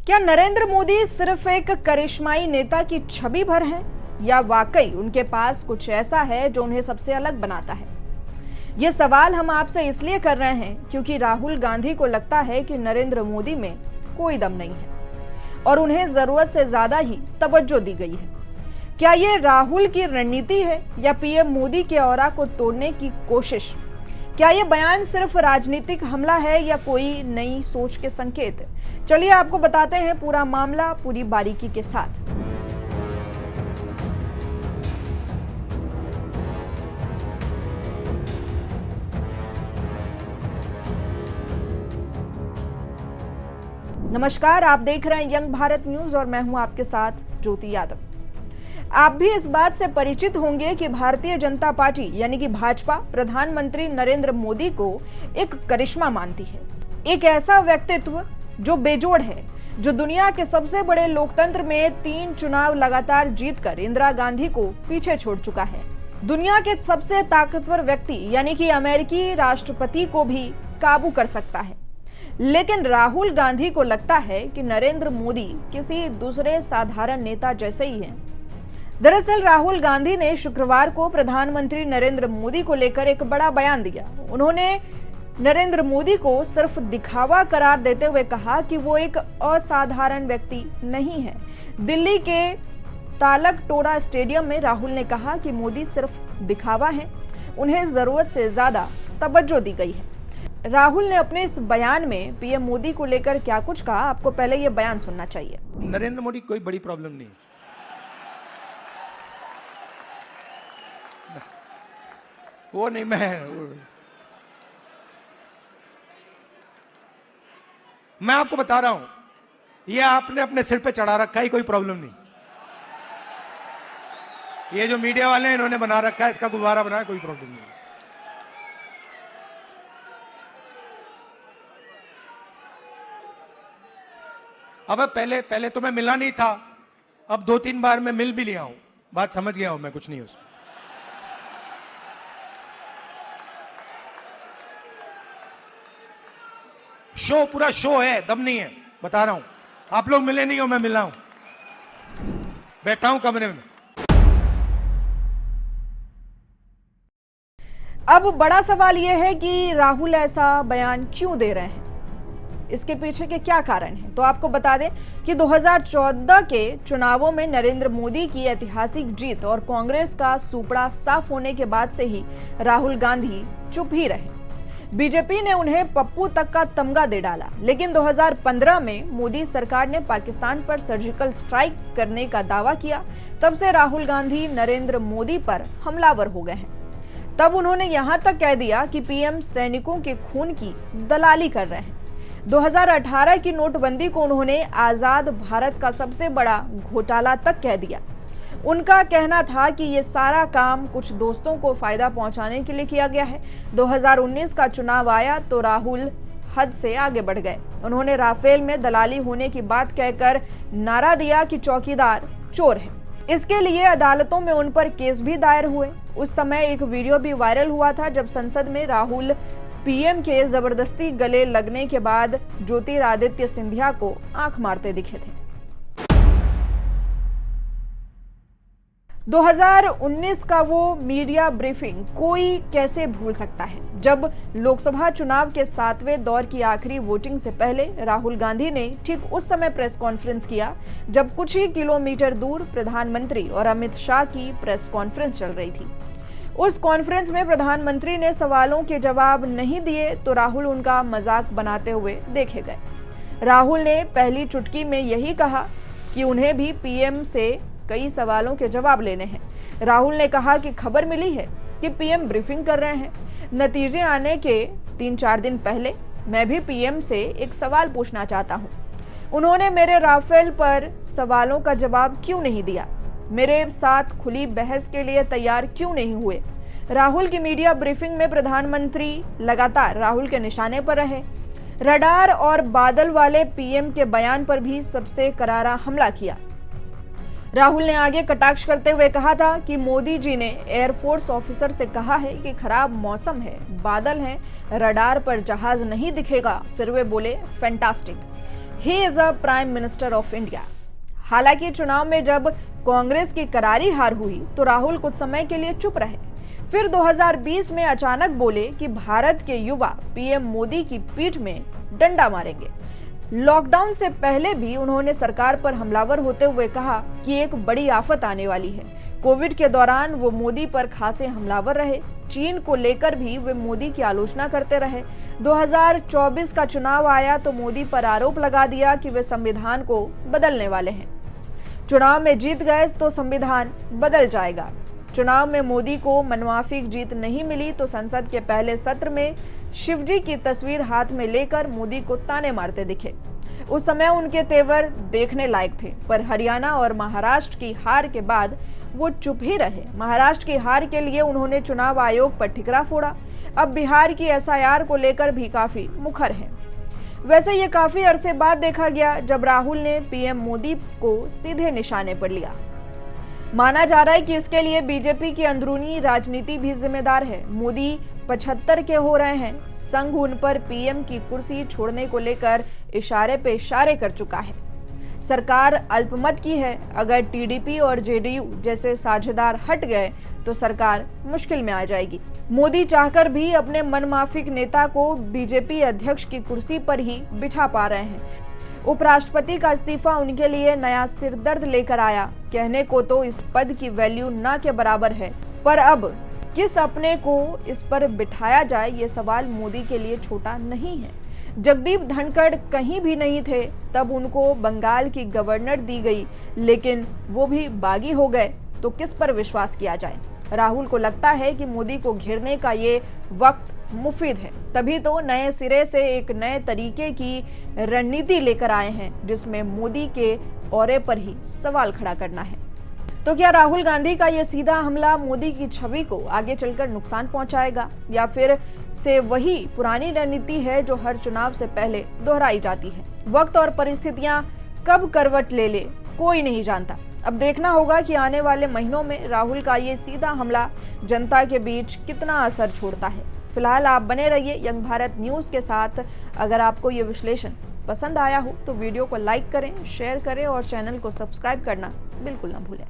क्या नरेंद्र मोदी सिर्फ एक करिश्माई नेता की छवि भर हैं या वाकई उनके पास कुछ ऐसा है जो उन्हें सबसे अलग बनाता है? ये सवाल हम आपसे इसलिए कर रहे हैं क्योंकि राहुल गांधी को लगता है कि नरेंद्र मोदी में कोई दम नहीं है और उन्हें जरूरत से ज्यादा ही तवज्जो दी गई है। क्या ये राहुल की रणनीति है या पीएम मोदी के ऑरा को तोड़ने की कोशिश? क्या ये बयान सिर्फ राजनीतिक हमला है या कोई नई सोच के संकेत? चलिए आपको बताते हैं पूरा मामला पूरी बारीकी के साथ। नमस्कार, आप देख रहे हैं यंग भारत न्यूज और मैं हूं आपके साथ ज्योति यादव। आप भी इस बात से परिचित होंगे कि भारतीय जनता पार्टी यानी कि भाजपा प्रधानमंत्री नरेंद्र मोदी को एक करिश्मा मानती है, एक ऐसा व्यक्तित्व जो बेजोड़ है, जो दुनिया के सबसे बड़े लोकतंत्र में 3 चुनाव लगातार जीतकर इंदिरा गांधी को पीछे छोड़ चुका है। दुनिया के सबसे ताकतवर व्यक्ति यानी कि अमेरिकी राष्ट्रपति को भी काबू कर सकता है। लेकिन राहुल गांधी को लगता है कि नरेंद्र मोदी किसी दूसरे साधारण नेता जैसे ही हैं। दरअसल राहुल गांधी ने शुक्रवार को प्रधानमंत्री नरेंद्र मोदी को लेकर एक बड़ा बयान दिया। उन्होंने नरेंद्र मोदी को सिर्फ दिखावा करार देते हुए कहा कि वो एक असाधारण व्यक्ति नहीं है। दिल्ली के तालकटोरा स्टेडियम में राहुल ने कहा कि मोदी सिर्फ दिखावा है, उन्हें जरूरत से ज्यादा तवज्जो दी गई है। राहुल ने अपने इस बयान में पीएम मोदी को लेकर क्या कुछ कहा, आपको पहले ये बयान सुनना चाहिए। नरेंद्र मोदी कोई बड़ी प्रॉब्लम नहीं, वो नहीं। मैं आपको बता रहा हूं, ये आपने अपने सिर पे चढ़ा रखा है, कोई प्रॉब्लम नहीं। ये जो मीडिया वाले हैं इन्होंने बना रखा है, इसका गुब्बारा बनाया, कोई प्रॉब्लम नहीं। अब पहले तो मैं मिला नहीं था, अब 2-3 बार मैं मिल भी लिया हूं, बात समझ गया हूं मैं, कुछ नहीं उसमें। शो पूरा शो है, दम नहीं है, बता रहा हूं। आप लोग मिले नहीं हो, मैं मिला हूं, बैठा हूं कमरे में। अब बड़ा सवाल यह है कि राहुल ऐसा बयान क्यों दे रहे हैं, इसके पीछे के क्या कारण हैं? तो आपको बता दें कि 2014 के चुनावों में नरेंद्र मोदी की ऐतिहासिक जीत और कांग्रेस का सुपड़ा साफ होने के बाद से ही राहुल गांधी चुप ही रहे। बीजेपी ने उन्हें पप्पू तक का तमगा दे डाला, लेकिन 2015 में मोदी सरकार ने पाकिस्तान पर सर्जिकल स्ट्राइक करने का दावा किया। तब से राहुल गांधी नरेंद्र मोदी पर हमलावर हो गए हैं। तब उन्होंने यहां तक कह दिया कि पीएम सैनिकों के खून की दलाली कर रहे हैं। 2018 की नोटबंदी को उन्होंने आजाद भारत का सबसे बड़ा घोटाला तक कह दिया। उनका कहना था कि ये सारा काम कुछ दोस्तों को फायदा पहुंचाने के लिए किया गया है। 2019 का चुनाव आया तो राहुल हद से आगे बढ़ गए। उन्होंने राफेल में दलाली होने की बात कहकर नारा दिया कि चौकीदार चोर है। इसके लिए अदालतों में उन पर केस भी दायर हुए। उस समय एक वीडियो भी वायरल हुआ था जब संसद में राहुल पीएम के जबरदस्ती गले लगने के बाद ज्योतिरादित्य सिंधिया को आंख मारते दिखे थे। 2019 का वो मीडिया ब्रीफिंग कोई कैसे भूल सकता है, जब लोकसभा चुनाव के 7वें दौर की आखिरी वोटिंग से पहले राहुल गांधी ने ठीक उस समय प्रेस कॉन्फ्रेंस किया जब कुछ ही किलोमीटर दूर प्रधानमंत्री और अमित शाह की प्रेस कॉन्फ्रेंस चल रही थी। उस कॉन्फ्रेंस में प्रधानमंत्री ने सवालों के जवाब नहीं दिए तो राहुल उनका मजाक बनाते हुए देखे गए। राहुल ने पहली चुटकी में यही कहा कि उन्हें भी पीएम से कई सवालों के जवाब लेने हैं। राहुल ने कहा कि खबर मिली है कि पीएम ब्रीफिंग कर रहे हैं। नतीजे आने के 3-4 दिन पहले मैं भी पीएम से एक सवाल पूछना चाहता हूं। उन्होंने मेरे राफेल पर सवालों का जवाब क्यों नहीं दिया? मेरे साथ खुली बहस के लिए तैयार क्यों नहीं हुए? राहुल की मीडिया ब्रीफिंग में प्रधानमंत्री लगातार राहुल के निशाने पर रहे। रडार और बादल वाले पीएम के बयान पर भी सबसे करारा हमला किया। राहुल ने आगे कटाक्ष करते हुए कहा था कि मोदी जी ने एयरफोर्स ऑफिसर से कहा है कि खराब मौसम है, बादल हैं, रडार पर जहाज नहीं दिखेगा। फिर वे बोले fantastic. He is a prime minister of India. हालांकि चुनाव में जब कांग्रेस की करारी हार हुई तो राहुल कुछ समय के लिए चुप रहे, फिर 2020 में अचानक बोले कि भारत के युवा पीएम मोदी की पीठ में डंडा मारेंगे। लॉकडाउन से पहले भी उन्होंने सरकार पर हमलावर होते हुए कहा कि एक बड़ी आफत आने वाली है। कोविड के दौरान वो मोदी पर खासे हमलावर रहे। चीन को लेकर भी वे मोदी की आलोचना करते रहे। 2024 का चुनाव आया तो मोदी पर आरोप लगा दिया कि वे संविधान को बदलने वाले हैं। चुनाव में जीत गए तो संविधान बदल जाएगा। चुनाव में मोदी को मनमाफिक जीत नहीं मिली तो संसद के पहले सत्र में शिवजी की तस्वीर हाथ में लेकर मोदी को ताने मारते दिखे। उस समय उनके तेवर देखने लायक थे, पर हरियाणा और महाराष्ट्र की हार के बाद वो चुप ही रहे। महाराष्ट्र की हार के लिए उन्होंने चुनाव आयोग पर ठिकरा फोड़ा। अब बिहार की एसआईआर को लेकर भी काफी मुखर हैं। वैसे ये काफी अरसे बाद देखा गया जब राहुल ने पीएम मोदी को सीधे निशाने पर लिया। माना जा रहा है कि इसके लिए बीजेपी की अंदरूनी राजनीति भी जिम्मेदार है। मोदी 75 के हो रहे हैं। संघ उन पर पीएम की कुर्सी छोड़ने को लेकर इशारे पे इशारे कर चुका है। सरकार अल्पमत की है। अगर टीडीपी और जेडीयू जैसे साझेदार हट गए तो सरकार मुश्किल में आ जाएगी। मोदी चाहकर भी अपने मनमाफिक नेता को बीजेपी अध्यक्ष की कुर्सी पर ही बिठा पा रहे हैं। उपराष्ट्रपति का इस्तीफा उनके लिए नया सिरदर्द लेकर आया। कहने को तो इस पद की वैल्यू ना के बराबर है, पर अब किस अपने को इस पर बिठाया जाए ये सवाल मोदी के लिए छोटा नहीं है। जगदीप धनखड़ कहीं भी नहीं थे तब उनको बंगाल की गवर्नर दी गई, लेकिन वो भी बागी हो गए तो किस पर विश्वास किया जाए। राहुल को लगता है कि मोदी को घेरने का ये वक्त मुफीद है, तभी तो नए सिरे से एक नए तरीके की रणनीति लेकर आए हैं जिसमें मोदी के औरे पर ही सवाल खड़ा करना है। तो क्या राहुल गांधी का ये सीधा हमला मोदी की छवि को आगे चलकर नुकसान पहुंचाएगा, या फिर से वही पुरानी रणनीति है जो हर चुनाव से पहले दोहराई जाती है? वक्त और परिस्थितियां कब करवट ले कोई नहीं जानता। अब देखना होगा कि आने वाले महीनों में राहुल का ये सीधा हमला जनता के बीच कितना असर छोड़ता है। फिलहाल आप बने रहिए यंग भारत न्यूज के साथ। अगर आपको ये विश्लेषण पसंद आया हो तो वीडियो को लाइक करें, शेयर करें और चैनल को सब्सक्राइब करना बिल्कुल ना भूलें।